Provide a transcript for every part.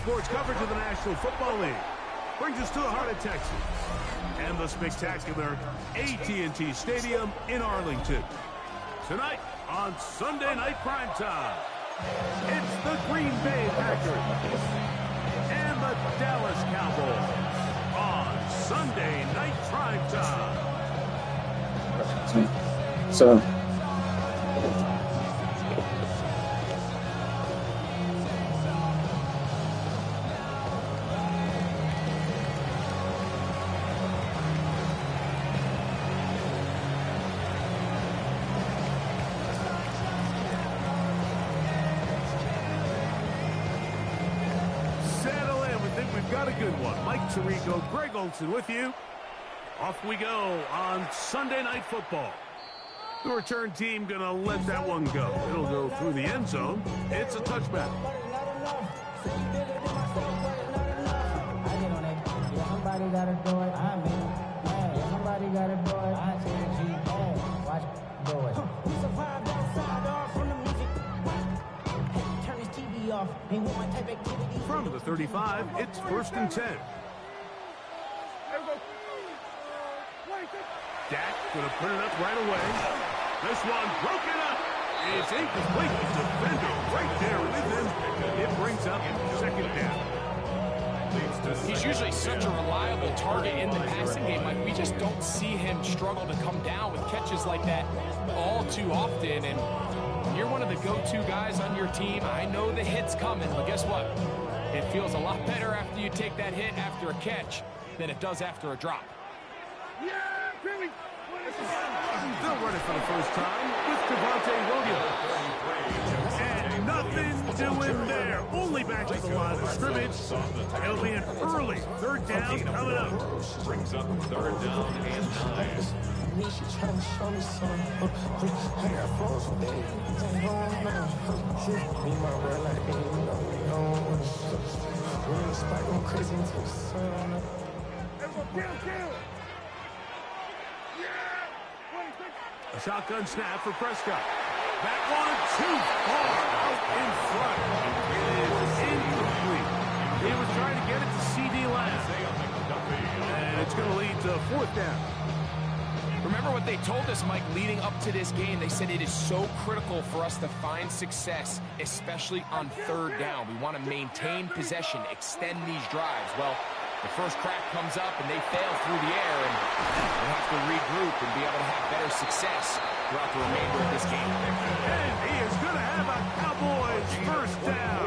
sports coverage of the National Football League brings us to the heart of Texas and the spectacular AT&T Stadium in Arlington. Tonight on Sunday Night Primetime, it's the Green Bay Packers and the Dallas Cowboys on Sunday Night Primetime. So got a good one. Mike Tirico, Greg Olson with you. Off we go on Sunday Night Football. The return team going to let that one go. It'll go through the end zone. It's a touchback. Somebody got to do it. I mean, somebody got to do it. I say G, watch do it. We survived outside off from the music. Turn his TV off. He want my type activity. From the 35, it's 1st and 10. Dak going to put it up right away. This one broken up. It's incomplete. The defender right there with him. It brings up 2nd down. He's usually such a reliable target in the passing game. Like, we just don't see him struggle to come down with catches like that all too often. And when you're one of the go-to guys on your team, I know the hit's coming, but guess what? It feels a lot better after you take that hit after a catch than it does after a drop. They'll run it for the first time with Devontae Williams. And nothing doing there. Only back to the line of scrimmage. It'll be an early 3rd down coming up. Brings up 3rd down and 9. A shotgun snap for Prescott. That one too far out in front. It is incomplete. He was trying to get it to C.D. Lamb. And it's going to lead to 4th down. Remember what they told us, Mike, leading up to this game. They said it is so critical for us to find success, especially on 3rd down. We want to maintain possession, extend these drives. Well, the first crack comes up and they fail through the air, and we'll have to regroup and be able to have better success throughout the remainder of this game. And he is going to have a Cowboys 1st down.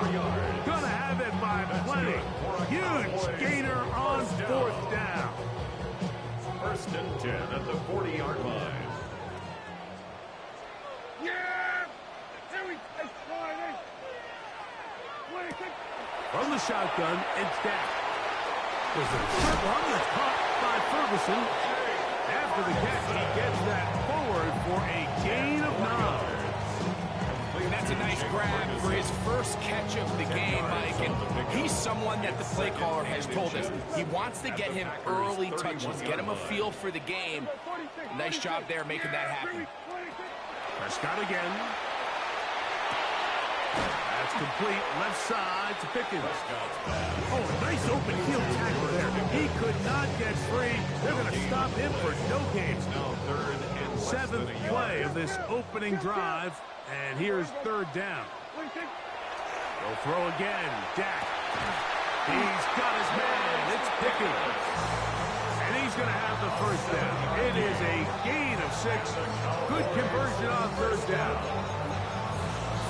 Going to have it by plenty. Huge gainer on 4th down. 1st and 10 at the 40-yard line. From the shotgun, it's Dak. There's a short one that's caught by Ferguson. After the catch, he gets that forward for a gain of 9. That's a nice grab for his first catch of the game, Mike. And he's someone that the play caller has told us he wants to get him early touches, get him a feel for the game. Nice job there making that happen. Prescott again. That's complete. Left side to Pickens. Oh, a nice open heel tackle there. He could not get free. They're going to stop him for no gain. Now 3rd and 7th play of this opening drive. And here's 3rd down. They'll throw again. Dak. He's got his man. It's Pickens. And he's going to have the 1st down. It is a gain of 6. Good conversion on 3rd down.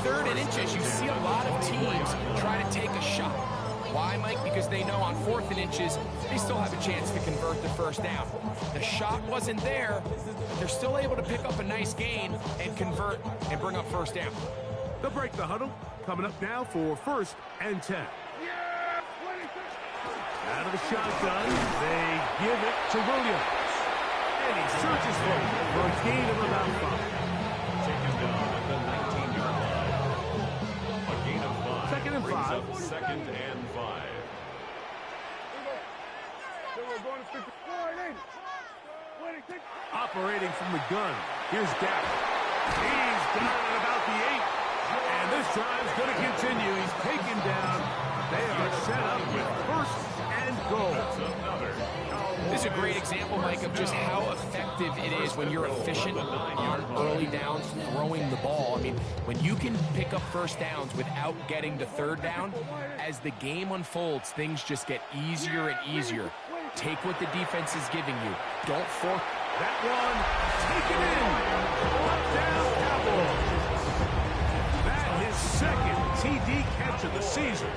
3rd and inches, you see a lot of teams try to take a shot. Why, Mike? Because they know on 4th and inches, they still have a chance to convert the 1st down. The shot wasn't there, but they're still able to pick up a nice gain and convert and bring up 1st down. They'll break the huddle. Coming up now for 1st and 10. Out of the shotgun, they give it to Williams. And he searches for a gain of about 5. Taken down at the 19-yard line. A gain of 5. 2nd and 5. 2nd and 5. Operating from the gun. Here's Dak. He's got it at about the 8. And this drive's going to continue. He's taken down They are set up with first and goal. This is a great example, Mike, of just how effective it is when you're efficient on early downs throwing the ball. I mean, when you can pick up first downs without getting the third down, as the game unfolds, things just get easier and easier. Take what the defense is giving you. Don't force. That one, taken in. Touchdown, Cowboys. That is second TD catch of the season.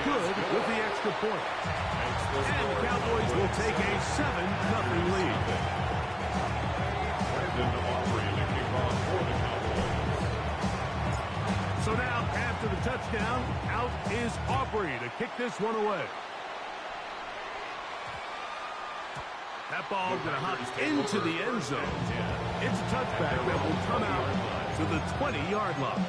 Good with the extra point. And the Cowboys will take a 7-0 lead. So now, after the touchdown, out is Aubrey to kick this one away. That ball going to hop into the end zone. It's a touchback that will come out to the 20-yard line.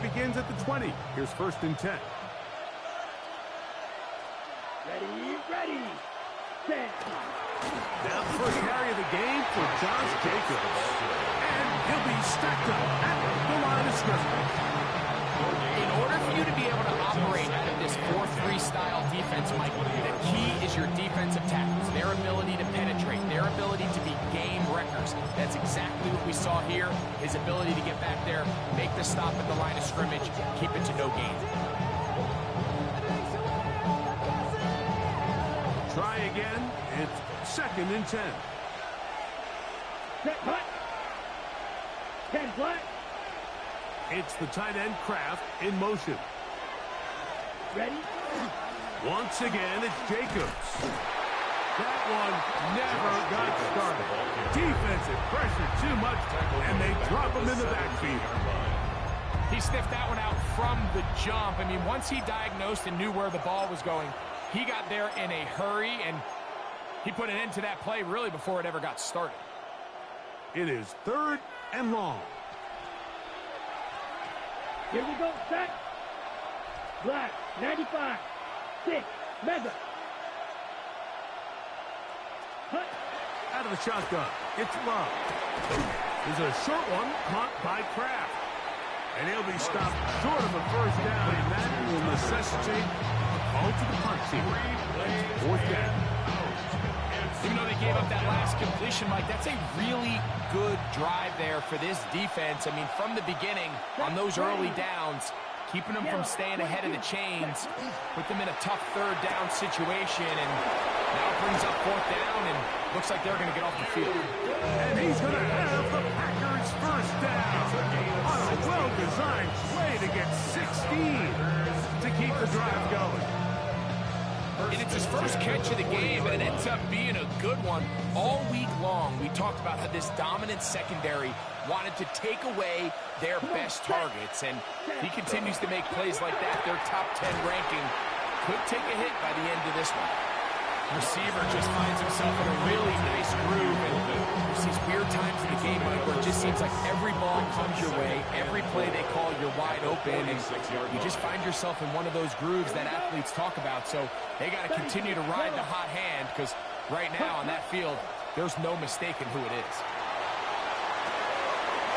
Begins at the 20. Here's first and 10. Ready, set. Now the first carry of the game for Josh Jacobs. And he'll be stacked up at the line of scrimmage. In order for you to be able to operate out of this 4-3 style defense, Mike, the key is your defensive tackles, their ability to penetrate, their ability to be game wreckers. That's exactly what we saw here, his ability to get back there, make the stop at the line of scrimmage, keep it to no gain. Try again. It's second and 10. Set, cut. 10 flat. It's the tight end Kraft in motion. Ready? Once again, it's Jacobs. That one never got started. Defensive pressure too much, and they drop him in the backfield. He sniffed that one out from the jump. I mean, once he diagnosed and knew where the ball was going, he got there in a hurry, and he put an end to that play really before it ever got started. It is third and long. Here we go, set. Black, 95, 6, mega. Hut. Out of the shotgun, it's Love. There's a short one caught by Kraft. And he'll be stopped short of a first down, and that will necessitate a call to the punt team. It's fourth down. Even though they gave up that last completion, Mike, that's a really good drive there for this defense. I mean, from the beginning, on those early downs, keeping them from staying ahead of the chains, put them in a tough third down situation, and now it brings up fourth down, and looks like they're going to get off the field. And he's going to have the Packers first down on a well-designed play to get 16 to keep the drive going. And it's his first catch of the game, and it ends up being a good one. All week long, we talked about how this dominant secondary wanted to take away their best targets, and he continues to make plays like that. Their top 10 ranking could take a hit by the end of this one. Receiver just finds himself in a really nice groove, and there's these weird times in the game, Mike, where it just seems like every ball comes your way, every play they call, you're wide open, and you just find yourself in one of those grooves that athletes talk about. So they got to continue to ride the hot hand, because right now on that field, there's no mistaking who it is.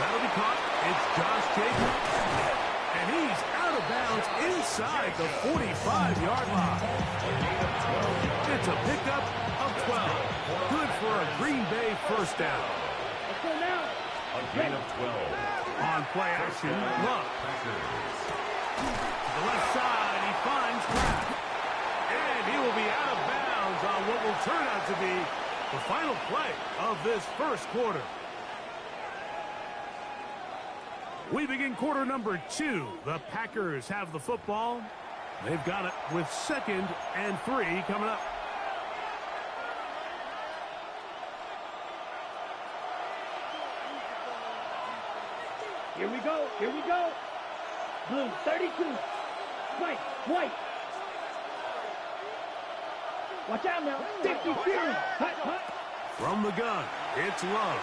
That'll be caught. It's Josh Jacobs. And he's out of bounds inside the 45-yard line. It's a pickup of 12. Good for a Green Bay first down. Let's go now. A gain of 12. On play action, Love. To the left side, he finds Kraft. And he will be out of bounds on what will turn out to be the final play of this first quarter. We begin quarter number 2. The Packers have the football. They've got it with 2nd and 3 coming up. Here we go. Blue, 32. Spike, white. Watch out now. 52. Hut, hut. From the gun, it's Love.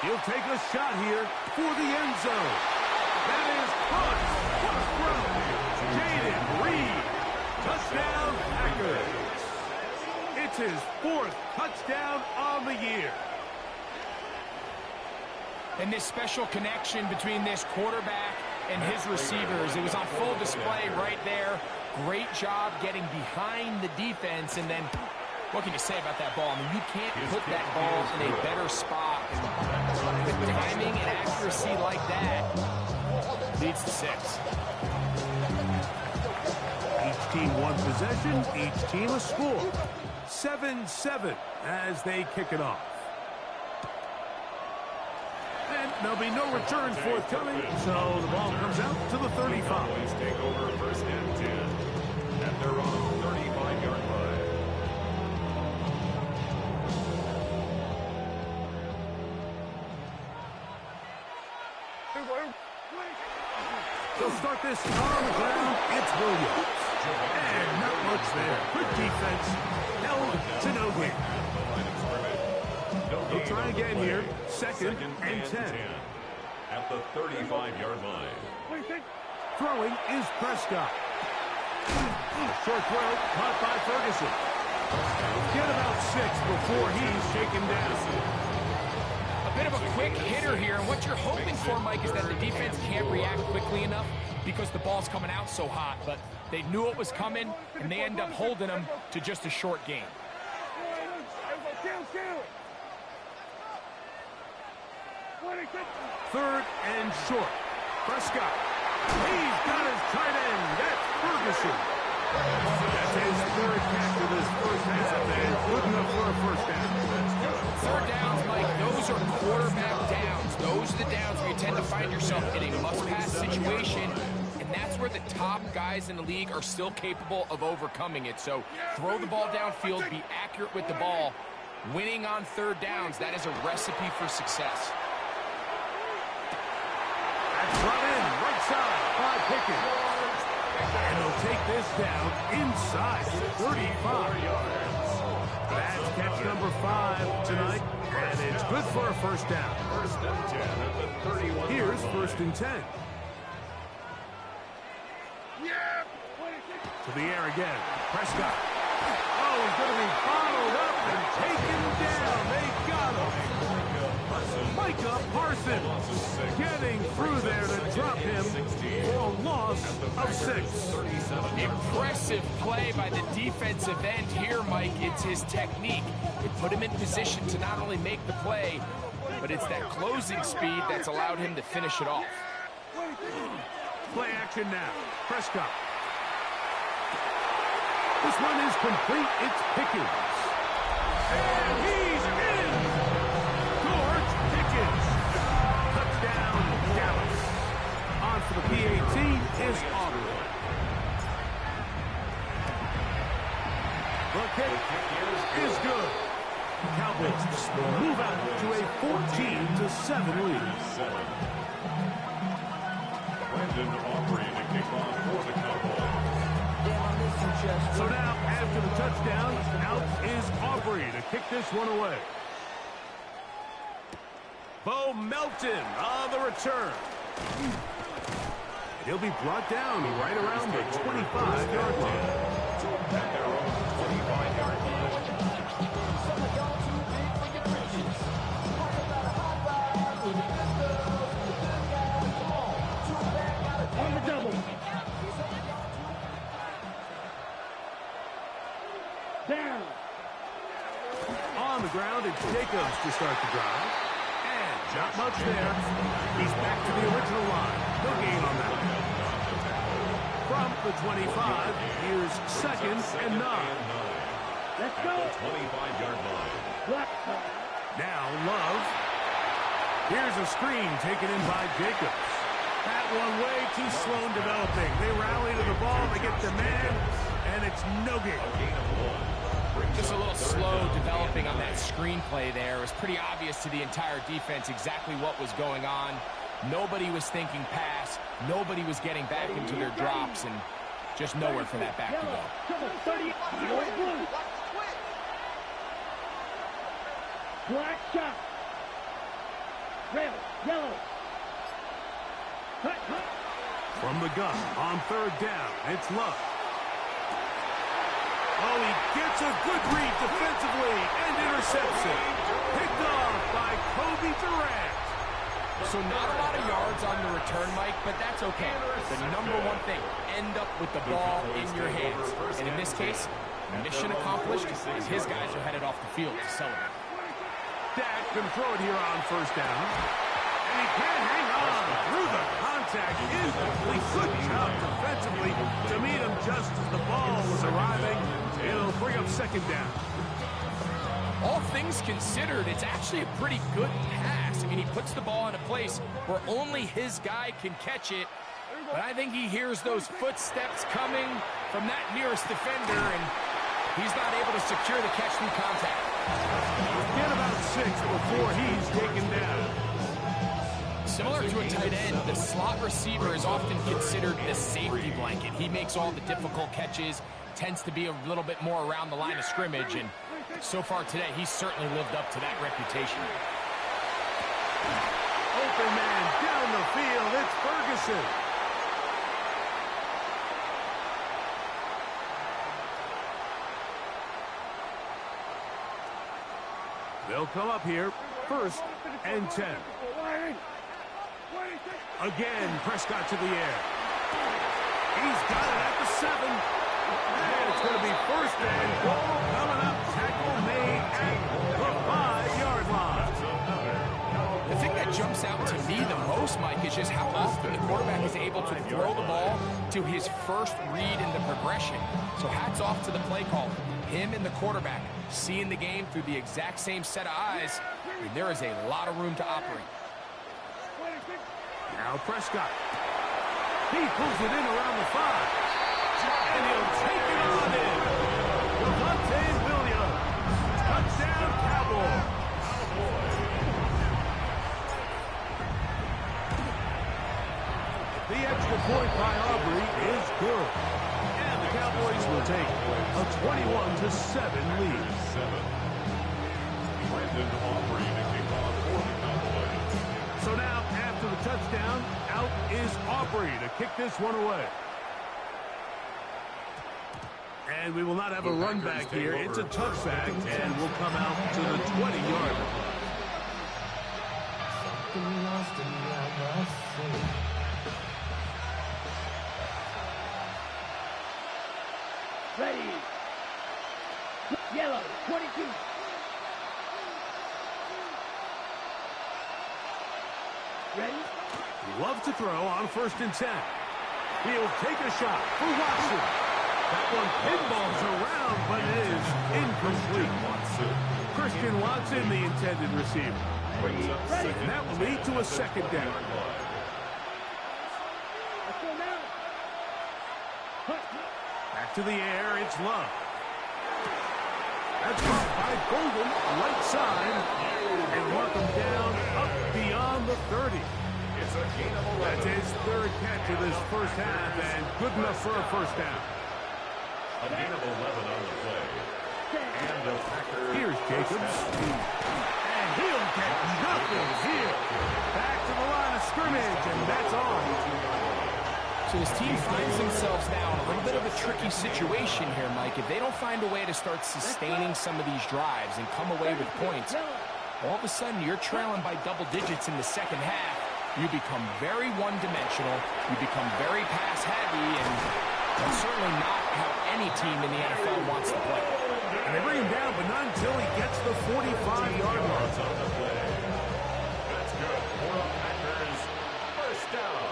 He'll take a shot here for the end zone. That is caught. What a throw. Jaden Reed. Touchdown, Packers. It's his 4th touchdown on the year. And this special connection between this quarterback and his receivers, it was on full display right there. Great job getting behind the defense, and then what can you say about that ball? I mean, you can't put that ball in a better spot. And with timing and accuracy like that, leads to 6. Each team one possession, each team a score. 7-7 as they kick it off. And there'll be no returns forthcoming, so the ball comes out to the 35. Cowboys take over 1st and 10 at their own 35-yard line. They'll start this on the ground. It's Williams. And not much there. Good defense. Held to no gain. They'll try again here. 2nd and 10. At the 35-yard line. Throwing is Prescott. Short throw caught by Ferguson. Get about 6 before he's shaken down. A bit of a quick hitter here, and what you're hoping for, Mike, is that the defense can't react quickly enough because the ball's coming out so hot, but they knew it was coming, and they end up holding them to just a short gain. 3rd and short. Prescott. He's got his tight end. That's Ferguson. That's his 3rd catch of this first half, and good enough for a 1st down. 3rd downs, Mike, those are quarterback downs. Those are the downs where you tend to find yourself in a must-pass situation, and that's where the top guys in the league are still capable of overcoming it. So throw the ball downfield, be accurate with the ball. Winning on 3rd downs, that is a recipe for success. That's brought in right side by Pickens. And they'll take this down inside 35 yards. That's catch number 5 tonight, and it's good for a 1st down. 1st and 10 at the 31. Here's 1st and 10. To the air again. Prescott. Oh, he's going to be bottled up and taken down. They got him. Micah Parsons getting through there to drop him for a loss of 6. Impressive play by the defensive end here, Mike. It's his technique. It put him in position to not only make the play, but it's that closing speed that's allowed him to finish it off. Play action now. Prescott. This one is complete. It's Pickens. And he's in! George Pickens. Touchdown, Dallas. On for the P-18 is Auburn. The kick is good. The Cowboys move out to a 14-7 lead. Brandon Aubrey to kick off for the Cowboys. So now, after the touchdown, out is Aubrey to kick this one away. Bo Melton on the return. He'll be brought down right around the 25-yard line. At their own 25-yard line. On the double. Down. On the ground, it's Jacobs to start the drive. And not much there. He's back to the original line. No gain on that. From the 25, here's 2nd and 9. Let's At go. the 25-yard line. Black. Now Love. Here's a screen taken in by Jacobs. That one way too slow in developing. They rally to the ball, they get the man, and it's no gain. Gain of 1. Just a little slow developing on that screenplay there. It was pretty obvious to the entire defense exactly what was going on. Nobody was thinking pass. Nobody was getting back into their drops, and just nowhere for that back to go. Black shot. Red, yellow. Hut, hut. From the gun on third down, it's Love. Oh, he gets a good read defensively and intercepts it. Picked off by Kobe Durant. So not a lot of yards on the return, Mike, but that's okay. The number one thing, end up with the ball in your hands. And in this case, mission accomplished as his guys are headed off the field to celebrate. Dak can throw it here on first down. And he can hang on through the contact. Incomplete. Good job defensively to meet him just as the ball was arriving. It'll bring up second down. All things considered, it's actually a pretty good pass. I mean, he puts the ball in a place where only his guy can catch it. But I think he hears those footsteps coming from that nearest defender, and he's not able to secure the catch through contact. Get about 6 before he's taken down. Similar to a tight end, the slot receiver is often considered the safety blanket. He makes all the difficult catches, tends to be a little bit more around the line of scrimmage, and so far today, he's certainly lived up to that reputation. Open man down the field. It's Ferguson. They'll come up here, 1st and 10. Again, Prescott to the air. He's got it at the 7. And it's going to be 1st and goal coming up. Tackle made at the 5-yard line. The thing that jumps out to me the most, Mike, is just how often the quarterback is able to throw the ball to his first read in the progression. So hats off to the play caller. Him and the quarterback seeing the game through the exact same set of eyes, and there is a lot of room to operate. Now Prescott. He pulls it in around the 5. And he'll take it on in. Devontae Williams. Touchdown, Cowboys. The extra point by Aubrey is good. And the Cowboys will take a 21-7 lead. So now, after the touchdown, out is Aubrey to kick this one away. And we will not have a run back here. It's a touchback, and we'll come out to the 20-yard line. Ready. Yellow, 22. Ready? Love to throw on 1st and 10. He'll take a shot for Watson. That one pinballs around, but it is incomplete. Christian Watson, the intended receiver. And that will lead to a 2nd down. Let's go now. Back to the air, it's Love. That's caught by Golden, right side, and mark him down up beyond the 30. That's his 3rd catch of this first half, and good enough for a 1st down. A gain of 11 on the play. And the Packers. Here's Jacobs. And he'll get nothing here. Back to the line of scrimmage, and that's all. So this team finds themselves now in a little bit of a tricky situation here, Mike. If they don't find a way to start sustaining some of these drives and come away with points, all of a sudden you're trailing by double digits in the second half. You become very one-dimensional. You become very pass-heavy, and that's certainly not how any team in the NFL wants to play. And they bring him down, but not until he gets the 45-yard mark. That's good for the Packers. 1st down.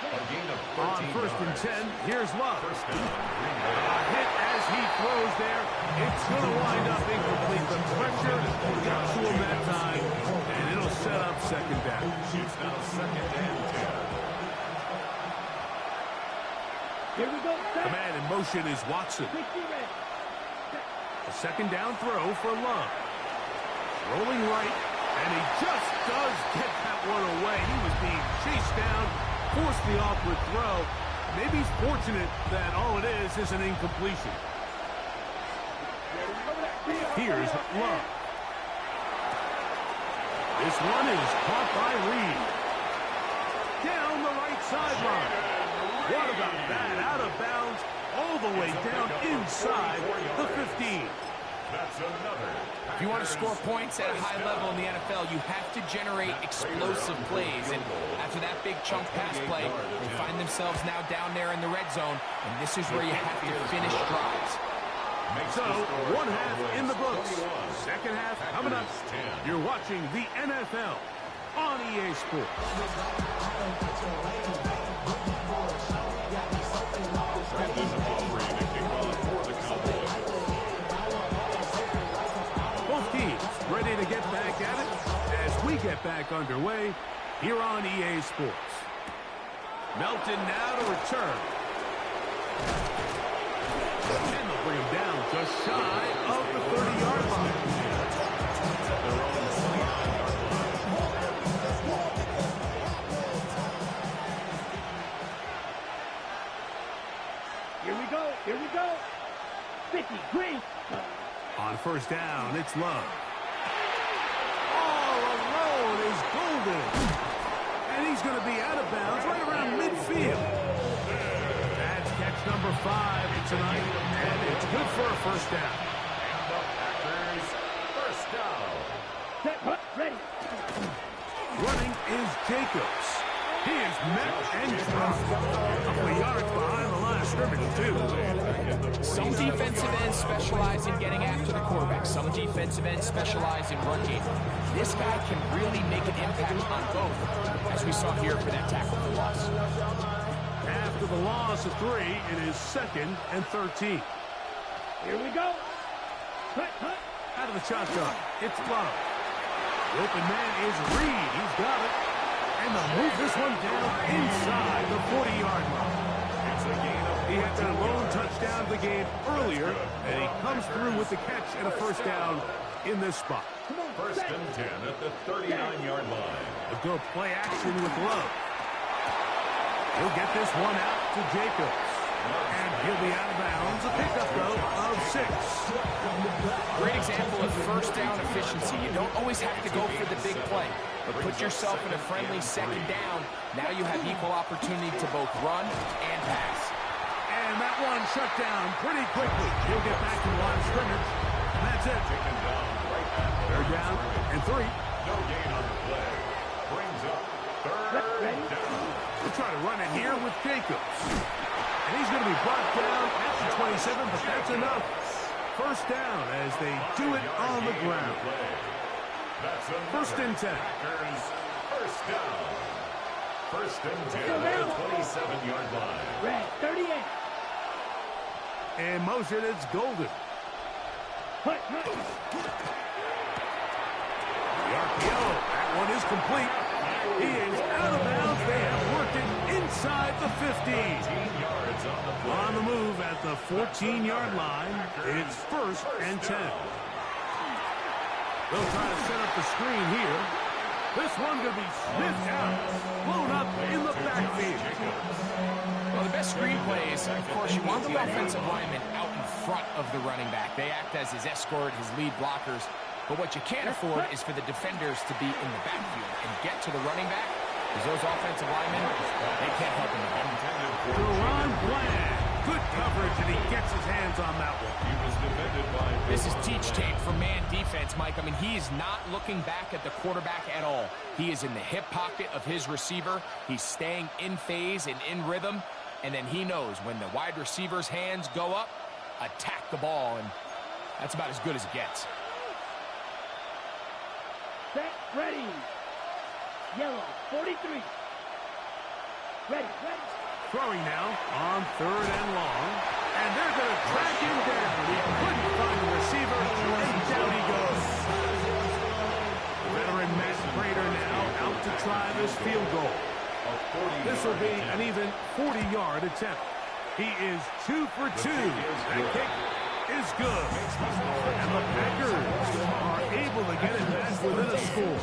A gain of 13 On 1st and 10, here's Love. First down. A hit as he throws there. It's going to wind up incomplete. The pressure got to him that time, and it'll set up 2nd down. It's now 2nd and 10. Here we go. The man in motion is Watson. A 2nd down throw for Love. Rolling right, And he just does get that one away. He was being chased down, forced the awkward throw. Maybe he's fortunate that all it is an incompletion. Here's Love. This one is caught by Reed. Down the right sideline. What about that? Out of bounds, all the way down inside the 15. That's another. If you want to score points at a high level in the NFL, you have to generate explosive plays. And after that big chunk pass play, they find themselves now down there in the red zone. And this is where you have to finish drives. So, one half in the books. Second half coming up. You're watching the NFL on EA Sports. Both teams ready to get back at it as we get back underway here on EA Sports. Melton now to return. And they'll bring him down just shy of the 30-yard line. Here we go. 50, green. On first down, it's Love. All alone is Golden. And he's going to be out of bounds right around midfield. That's catch number 5 tonight, and it's good for a first down. And the Packers first down. Set, hut, ready. Running is Jacobs. He is met and dropped. A couple of yards behind the line of scrimmage, too. Some defensive ends specialize in getting after the quarterback. Some defensive ends specialize in run game. This guy can really make an impact on both, as we saw here for that tackle for loss. After the loss of 3, it is 2nd and 13. Here we go. Hut, hut. Out of the shotgun, it's Love. The open man is Reed. He's got it. And they'll move this one down inside the 40-yard line. He had that lone touchdown of the game earlier, and he comes through with the catch and a first down in this spot. First and 10 at the 39-yard line. They'll go play action with Love. He'll get this one out to Jacobs. And he'll be out of bounds. A pickup, though, of 6. Great example of first down efficiency. You don't always have to go for the big play, but put yourself in a friendly second down. Now you have equal opportunity to both run and pass. And that one shut down pretty quickly. He'll get back to the line of scrimmage. And that's it. Third down and 3. No gain on the play. Brings up third down. We'll try to run it here with Jacobs. And he's going to be brought down at the 27, but that's enough. First down as they do it on the ground. First and 10. Packers first down. First and 10 at the 27-yard line. Red, 38. In motion, it's Golden. Hut, hut. The RPO, that one is complete. He is out of bounds. They have worked it inside the 15. On the move at the 14-yard line, it's first and 10. They'll try to set up the screen here. This one going to be sniffed out, blown up in the backfield. Well, the best screen plays, of course, you want the offensive lineman out in front of the running back. They act as his escort, his lead blockers. But what you can't afford is for the defenders to be in the backfield and get to the running back, because those offensive linemen, they can't help him. Deron Bland, good coverage, and he gets his hands on that one. He was defended by... This is teach tape for man defense, Mike. I mean, he is not looking back at the quarterback at all. He is in the hip pocket of his receiver. He's staying in phase and in rhythm, and then he knows when the wide receiver's hands go up, attack the ball, and that's about as good as it gets. Set, ready. Yellow, 43. Ready. Throwing now on third and long. And they're going to track him down. He couldn't find the receiver, and down he goes. The veteran Matt Prater now out to try this field goal. This will be an even 40-yard attempt. He is 2 for 2. That kick is good. And the Packers are able to get it back within a score.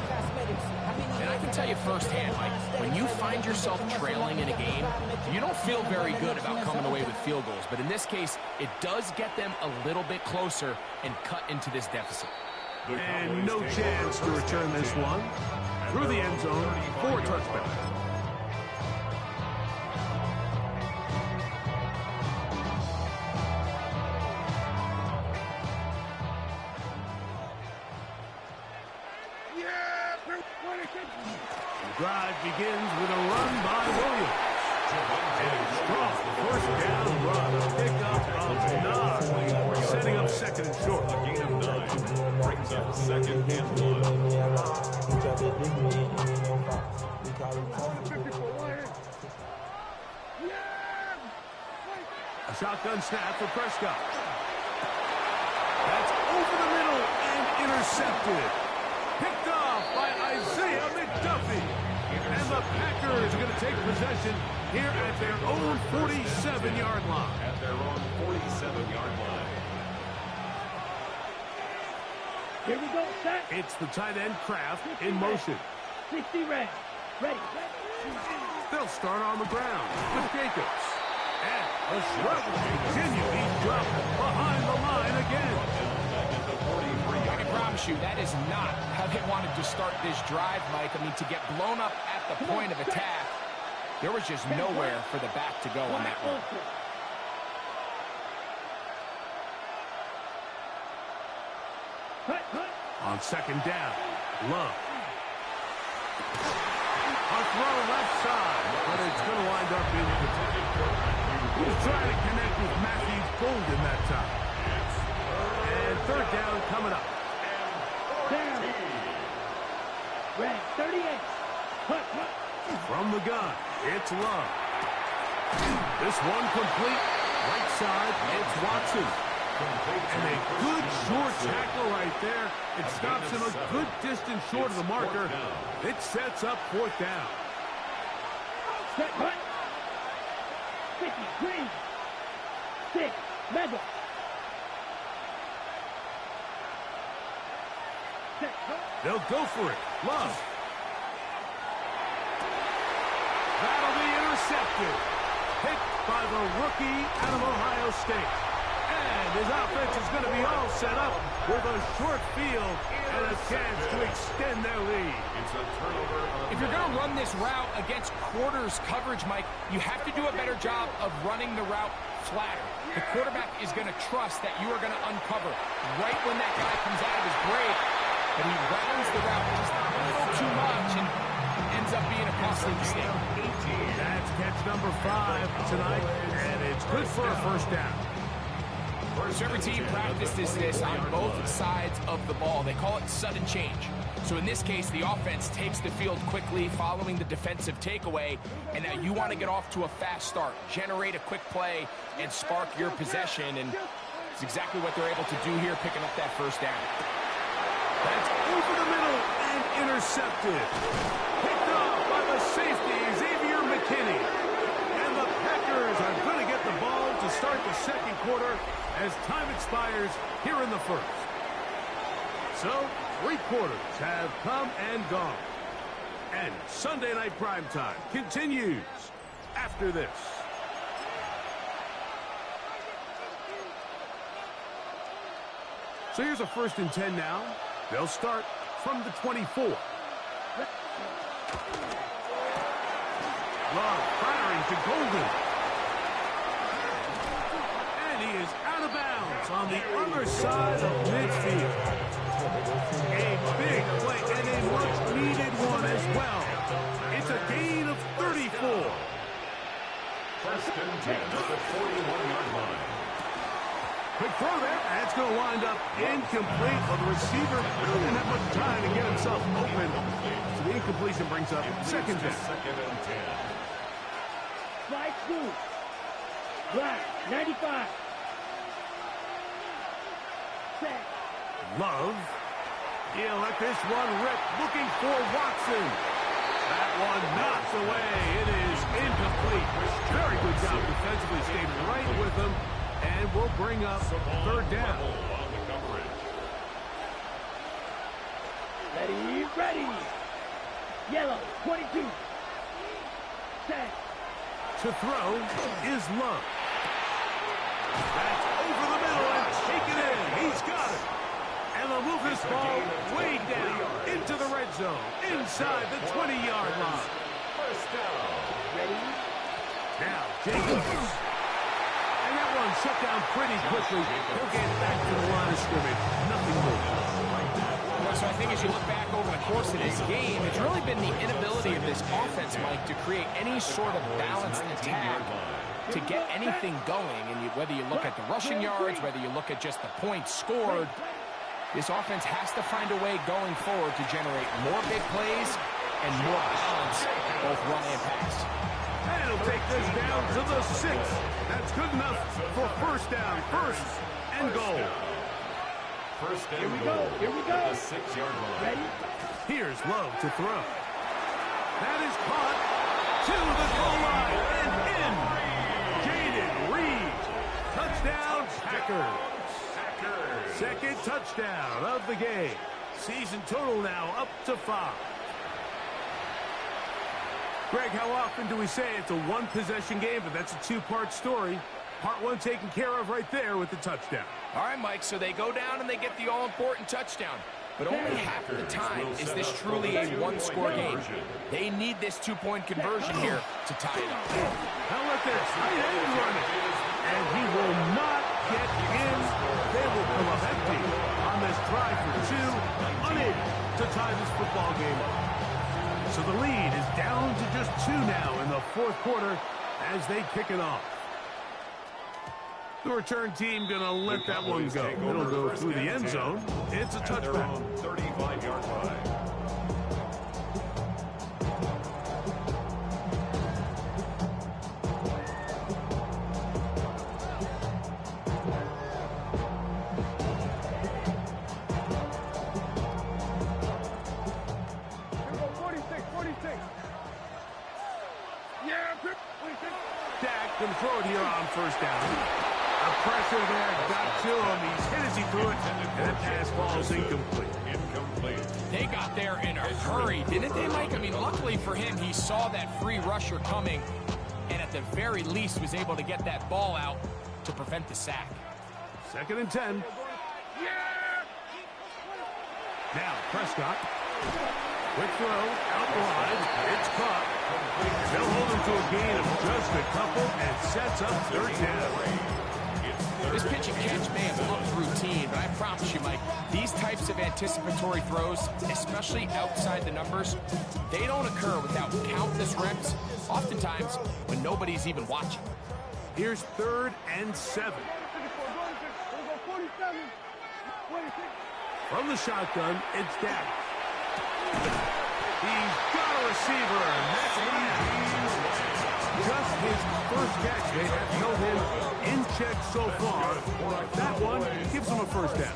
And I can tell you firsthand, Mike, when you find yourself trailing in a game, you don't feel very good about coming away with field goals. But in this case, it does get them a little bit closer and cut into this deficit. And no chance to return this one. Through the end zone for a touchback. The drive begins with a run by Williams. And a strong first down run. A pickup of 9. Setting up second and short. A gain of 9. Brings up second and 1. A shotgun snap for Prescott. That's over the middle and intercepted. Picked off by Isaiah McDuffie. And the Packers are going to take possession here at their own 47-yard line. At their own 47-yard line. Here we go, set. It's the tight end Kraft in motion. 60 red. Ready. They'll start on the ground with Jacobs. And the struggles continue. He's dropped behind the line again. I can promise you that is not how they wanted to start this drive, Mike. I mean, to get blown up at the point of attack, there was just nowhere for the back to go on that run. On second down, Love. A throw left side, but it's going to wind up incomplete. He's trying to connect with Matthew Golden that time. And third down coming up. Down. Red, 38. From the gun, it's Love. This one complete. Right side, it's Watson. And a good short tackle right there. It stops him a good distance short of the marker. It sets up fourth down. Set, cut. 50, green. 6, mega. Set, cut. They'll go for it. Love. That'll be intercepted. Picked by the rookie out of Ohio State. And his offense is going to be all set up with a short field and a chance to extend their lead. It's a turnover. If you're going to run this route against quarters coverage, Mike, you have to do a better job of running the route flatter. The quarterback is going to trust that you are going to uncover right when that guy comes out of his break, but he rounds the route just a little too much and ends up being a costly mistake. That's catch number 5 tonight, and it's good for a first down. So every team practices this on both sides of the ball. They call it sudden change. So in this case, the offense takes the field quickly following the defensive takeaway, and now you want to get off to a fast start, generate a quick play, and spark your possession, and it's exactly what they're able to do here, picking up that first down. That's over the middle and intercepted. Picked off by the safety, Xavier McKinney. And the Packers are going to get the ball to start the second quarter as time expires here in the first. So, 3 quarters have come and gone. And Sunday Night Primetime continues after this. So here's a 1st and 10 now. They'll start from the 24. Love firing to Golden. And he is out of bounds on the other side of midfield. A big play and a much-needed one as well. It's a gain of 34. 1st and 10 at the 41-yard line. Quick throw there. That's going to wind up incomplete. Well, the receiver really didn't have much time to get himself open. So the incompletion brings up second down. 2nd and 10. Slide 2. Black, 95. Set. Love. He'll let this one rip. Looking for Watson. That one knocked away. It is incomplete. Very good job defensively. Stayed right with him. And we'll bring up third down. On the coverage. Ready, Ready. Yellow, 22. Set. To throw is Love. That's over the middle and taken in. He's got it. And they'll move this ball way down into the red zone, inside the 20-yard line. First down. Ready. Now, Jacobs. And that one shut down pretty quickly. He'll get back to the line of scrimmage. Nothing more. So I think as you look back over the course of this game, it's really been the inability of this offense, Mike, to create any sort of balanced attack to get anything going. And whether you look at the rushing yards, whether you look at just the points scored, this offense has to find a way going forward to generate more big plays and more balance, both run and pass. And he'll take this down to the 6. That's good enough for first down. First and goal. First and Here we goal. go. Here we go. At the 6-yard line. Ready. Here's Love to throw. That is caught to the goal line and in. Jaden Reed. Touchdown, Packers. Second touchdown of the game. Season total now up to 5. Greg, how often do we say it's a one-possession game, but that's a two-part story? Part one taken care of right there with the touchdown. All right, Mike, so they go down and they get the all-important touchdown. But only half of the time is this truly a one-score game. They need this two-point conversion here to tie it up. Now let their tight end run it. And he will not get in. They will come up empty on this drive for 2, unable to tie this football game up. So the lead is down to just 2 now in the fourth quarter as they kick it off. The return team going to let that one go. It'll go through the end zone. It's a touchback. 35-yard line. Dak can throw it here on first down. The pressure there got to him. He's hit as he threw it, and that pass falls incomplete. They got there in a hurry, didn't they, Mike? I mean, luckily for him, he saw that free rusher coming, and at the very least was able to get that ball out to prevent the sack. Second and 10. Now, Prescott. Quick throw, out wide. It's caught. They'll hold him to a gain of just a couple and sets up third down. This pitch and catch may have looked routine, but I promise you, Mike, these types of anticipatory throws, especially outside the numbers, they don't occur without countless reps, oftentimes when nobody's even watching. Here's third and 7. From the shotgun, it's Dak. He's got a receiver, and that's just his first catch. They have held him in check so far. That one gives him a first down.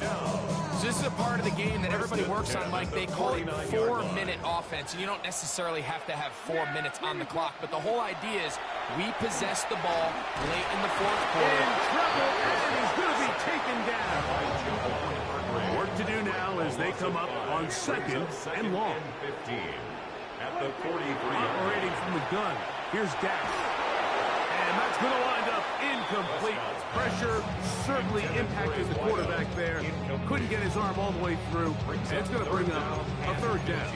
So this is a part of the game that everybody works on, Mike. They call it 4-minute offense, and you don't necessarily have to have 4 minutes on the clock, but the whole idea is we possess the ball late in the fourth quarter. In trouble, and he's going to be taken down. Work to do now as they come up on second and long. 15 at the 43. Operating from the gun. Here's Dak. And that's going to wind up incomplete. Pressure certainly impacted the quarterback there. Couldn't get his arm all the way through. And it's going to bring up a third down.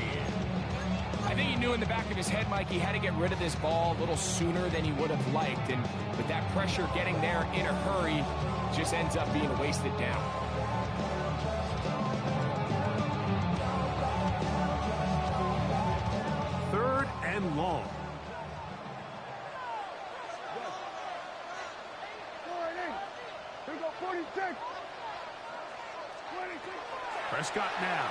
I think he knew in the back of his head, Mike, he had to get rid of this ball a little sooner than he would have liked. And with that pressure getting there in a hurry, just ends up being a wasted down. Third and long. Prescott now.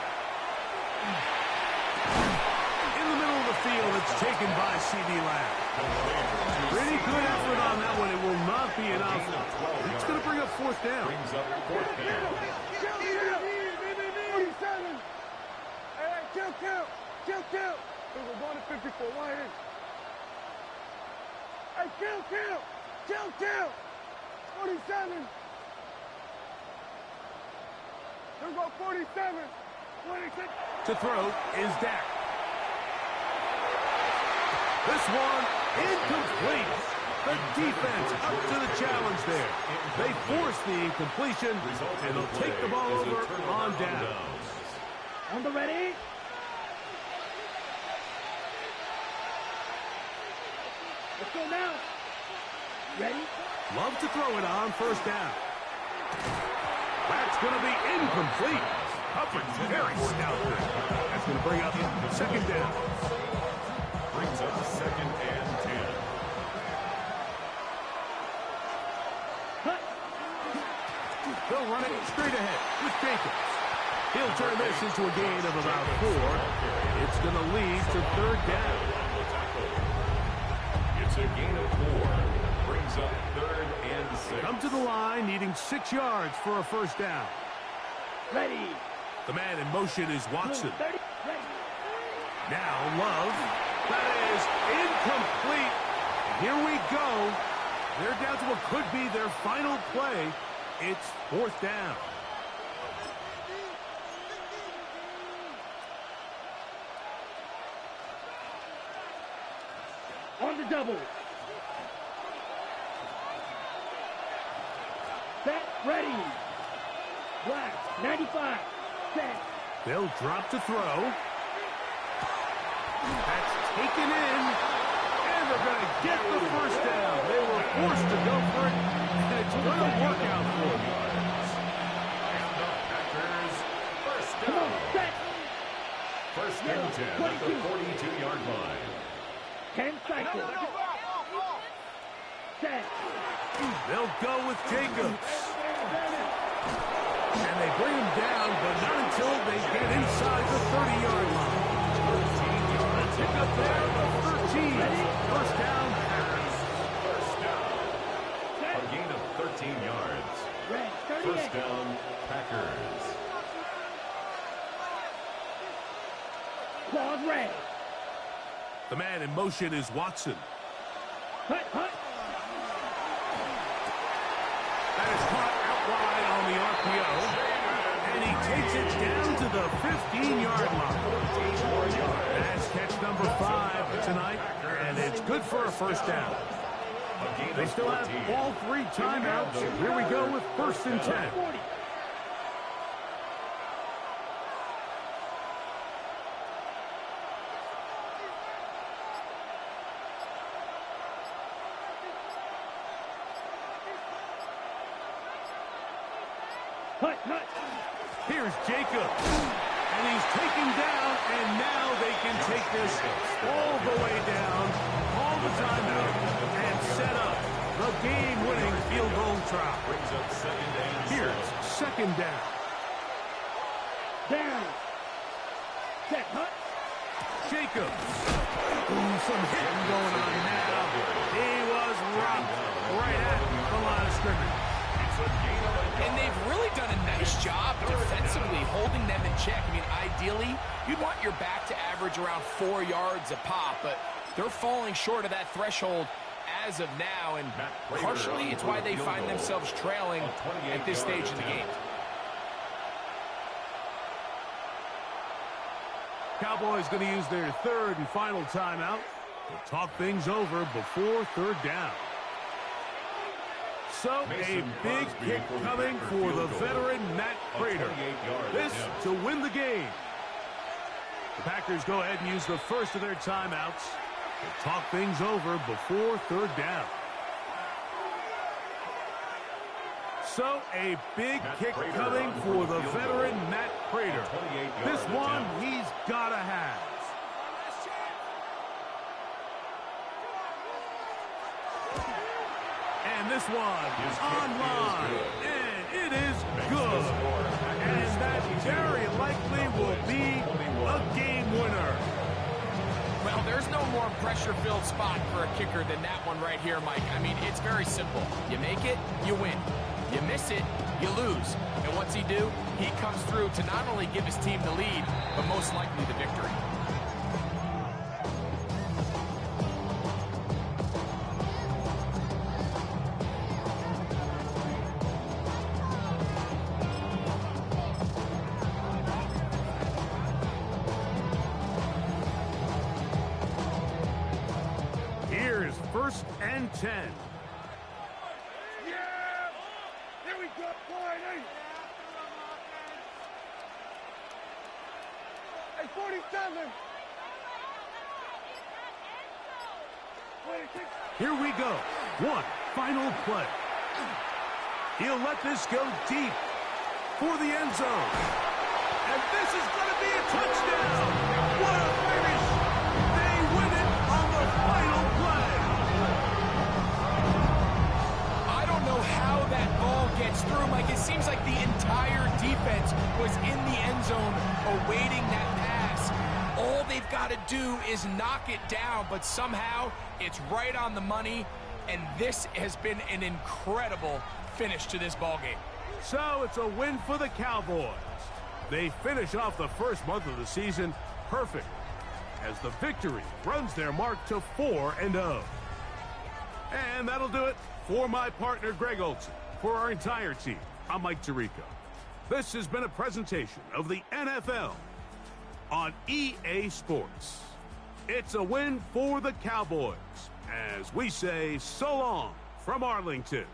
In the middle of the field, it's taken by C.D. Lamb. Pretty good effort on that one. It will not be enough. It's going to bring up fourth down. Brings up fourth down. Count. 47. Here we go, 47. To throw is Dak. This one incomplete. The defense up to the challenge there. They force the incompletion, and they'll take the ball over on down. On the ready. Let's go now. Ready? Love to throw it on first down. That's going to be incomplete. Coverage very stout there. That's going to bring up second down. Brings up second and 10. They'll run it straight ahead with Jacobs. He'll turn this into a gain of about 4. It's going to lead to third down. It's a gain of 4. Brings up third and 6. Come to the line, needing 6 yards for a first down. Ready. The man in motion is Watson. 30. Ready. Now Love. That is incomplete. Here we go. They're down to what could be their final play. It's fourth down. On the double. Set. Ready. Black. 95. Set. They'll drop to throw. That's taken in. And they're going to get the first down. They were forced to go for it. And it's going to work out for them. And the Packers first Come on. down. Set. First and 10 at the 42-yard line. 10 cycles. Set. They'll go with Jacobs. And they bring him down, but not until they get inside the 30-yard line. Pick up there, the 13. First down, Packers. First down. A gain of 13 yards. Red. First 38. down, Packers. Claws red. The man in motion is Watson. Hut. Hut. That is caught out wide on the RPO. And he takes it down to the 15-yard line. That's catch number 5 tonight. And it's good for a first down. They still have all 3 timeouts. Here we go with first and 10. 40. Hut. Hut. Here's Jacobs. And he's taken down, and now they can take this all the way down, call the timeout, and set up the game-winning field goal try. Brings up second and 6. Here's second down. Down. Set. Hut. Jacobs. Ooh, some hitting going on now. He was rocked right at the line of scrimmage. And they've really done a nice job defensively holding them in check. I mean, ideally, you'd want your back to average around 4 yards a pop, but they're falling short of that threshold as of now, and partially it's why they find themselves trailing at this stage of the game. Cowboys going to use their third and final timeout to talk things over before third down. So, a big kick coming for the veteran Matt Prater. This to win the game. The Packers go ahead and use the first of their timeouts to talk things over before third down. So, a big kick coming for the veteran Matt Prater. This one he's got to have. And this one online, and it is good. And that very likely will be a game winner. Well, there's no more pressure-filled spot for a kicker than that one right here, Mike. I mean, it's very simple. You make it, you win. You miss it, you lose. And what's he do? He comes through to not only give his team the lead, but most likely the victory. 1st and 10. Yeah! Here we go, boy! Hey, 47! Here we go. One final play. He'll let this go deep for the end zone. And this is going to be a touchdown. What a finish. They win it on the final play. I don't know how that ball gets through, Mike. It seems like the entire defense was in the end zone awaiting that pass. All they've got to do is knock it down, but somehow it's right on the money, and this has been an incredible finish to this ballgame. So it's a win for the Cowboys. They finish off the first month of the season perfect as the victory runs their mark to 4-0. And that'll do it for my partner, Greg Olson. For our entire team, I'm Mike Tirico. This has been a presentation of the NFL on EA Sports. It's a win for the Cowboys as we say so long from Arlington.